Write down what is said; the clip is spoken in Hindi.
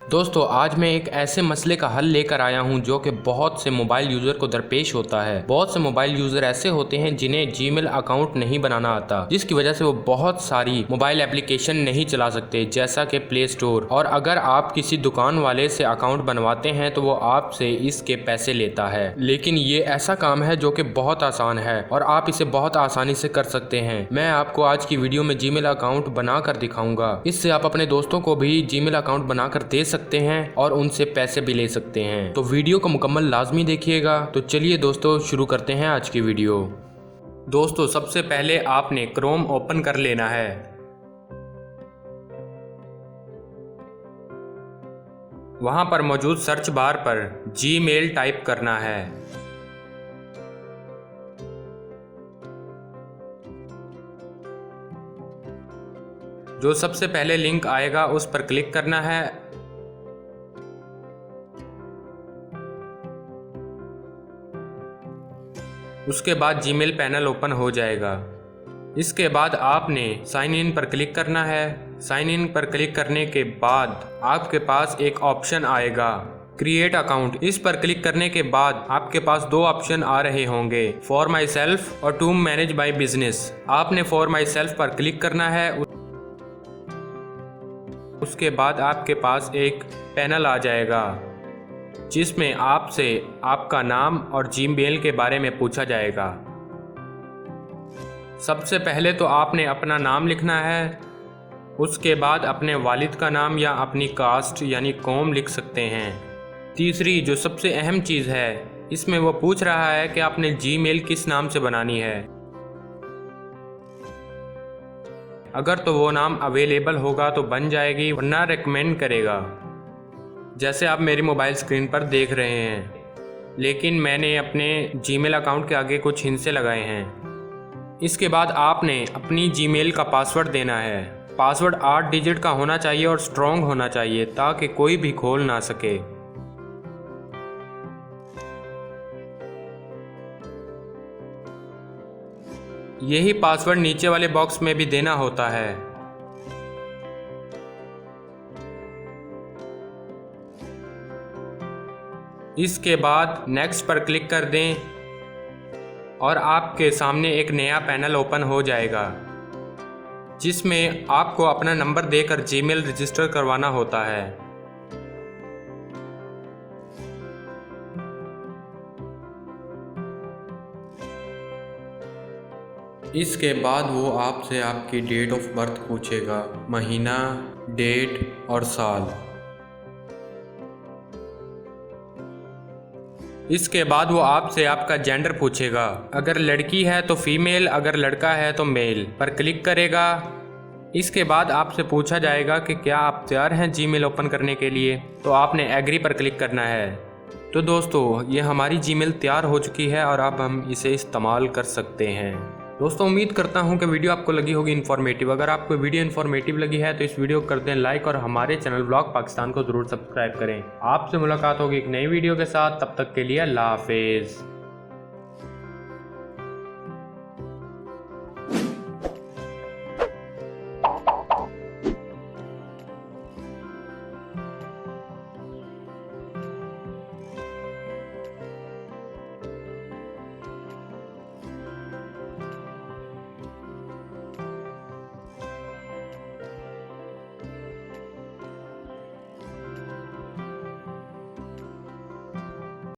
दोस्तों आज मैं एक ऐसे मसले का हल लेकर आया हूं जो कि बहुत से मोबाइल यूज़र को दरपेश होता है। बहुत से मोबाइल यूज़र ऐसे होते हैं जिन्हें जीमेल अकाउंट नहीं बनाना आता, जिसकी वजह से वो बहुत सारी मोबाइल एप्लीकेशन नहीं चला सकते, जैसा कि प्ले स्टोर। और अगर आप किसी दुकान वाले से अकाउंट बनवाते हैं तो वो आपसे इसके पैसे लेता है। लेकिन ये ऐसा काम है जो कि बहुत आसान है और आप इसे बहुत आसानी से कर सकते हैं। मैं आपको आज की वीडियो में जीमेल अकाउंट बनाकर दिखाऊंगा। इससे आप अपने दोस्तों को भी जीमेल अकाउंट बनाकर दे सकते हैं और उनसे पैसे भी ले सकते हैं। तो वीडियो को मुकम्मल लाजमी देखिएगा। तो चलिए दोस्तों शुरू करते हैं आज की वीडियो। दोस्तों सबसे पहले आपने क्रोम ओपन कर लेना है। वहां पर मौजूद सर्च बार पर जीमेल टाइप करना है। जो सबसे पहले लिंक आएगा उस पर क्लिक करना है। उसके बाद जीमेल पैनल ओपन हो जाएगा। इसके बाद आपने साइन इन पर क्लिक करना है। साइन इन पर क्लिक करने के बाद आपके पास एक ऑप्शन आएगा क्रिएट अकाउंट। इस पर क्लिक करने के बाद आपके पास दो ऑप्शन आ रहे होंगे, फॉर माई सेल्फ और टू मैनेज माई बिजनेस। आपने फॉर माई सेल्फ पर क्लिक करना है। उसके बाद आपके पास एक पैनल आ जाएगा जिसमें आपसे आपका नाम और जीमेल के बारे में पूछा जाएगा। सबसे पहले तो आपने अपना नाम लिखना है। उसके बाद अपने वालिद का नाम या अपनी कास्ट यानी कौम लिख सकते हैं। तीसरी जो सबसे अहम चीज़ है, इसमें वो पूछ रहा है कि आपने जीमेल किस नाम से बनानी है। अगर तो वो नाम अवेलेबल होगा तो बन जाएगी, वरना रेकमेंड करेगा, जैसे आप मेरी मोबाइल स्क्रीन पर देख रहे हैं। लेकिन मैंने अपने जीमेल अकाउंट के आगे कुछ हिंसे लगाए हैं। इसके बाद आपने अपनी जीमेल का पासवर्ड देना है। पासवर्ड 8 डिजिट का होना चाहिए और स्ट्रॉन्ग होना चाहिए ताकि कोई भी खोल ना सके। यही पासवर्ड नीचे वाले बॉक्स में भी देना होता है। इसके बाद नेक्स्ट पर क्लिक कर दें और आपके सामने एक नया पैनल ओपन हो जाएगा जिसमें आपको अपना नंबर देकर जीमेल रजिस्टर करवाना होता है। इसके बाद वो आपसे आपकी डेट ऑफ बर्थ पूछेगा, महीना, डेट और साल। इसके बाद वो आपसे आपका जेंडर पूछेगा। अगर लड़की है तो फीमेल, अगर लड़का है तो मेल पर क्लिक करेगा। इसके बाद आपसे पूछा जाएगा कि क्या आप तैयार हैं जीमेल ओपन करने के लिए, तो आपने एग्री पर क्लिक करना है। तो दोस्तों ये हमारी जीमेल तैयार हो चुकी है और अब हम इसे इस्तेमाल कर सकते हैं। दोस्तों उम्मीद करता हूं कि वीडियो आपको लगी होगी इन्फॉर्मेटिव। अगर आपको वीडियो इन्फॉर्मेटिव लगी है तो इस वीडियो को कर दें लाइक और हमारे चैनल व्लॉग पाकिस्तान को ज़रूर सब्सक्राइब करें। आपसे मुलाकात होगी एक नई वीडियो के साथ, तब तक के लिए अल्लाह हाफिज़।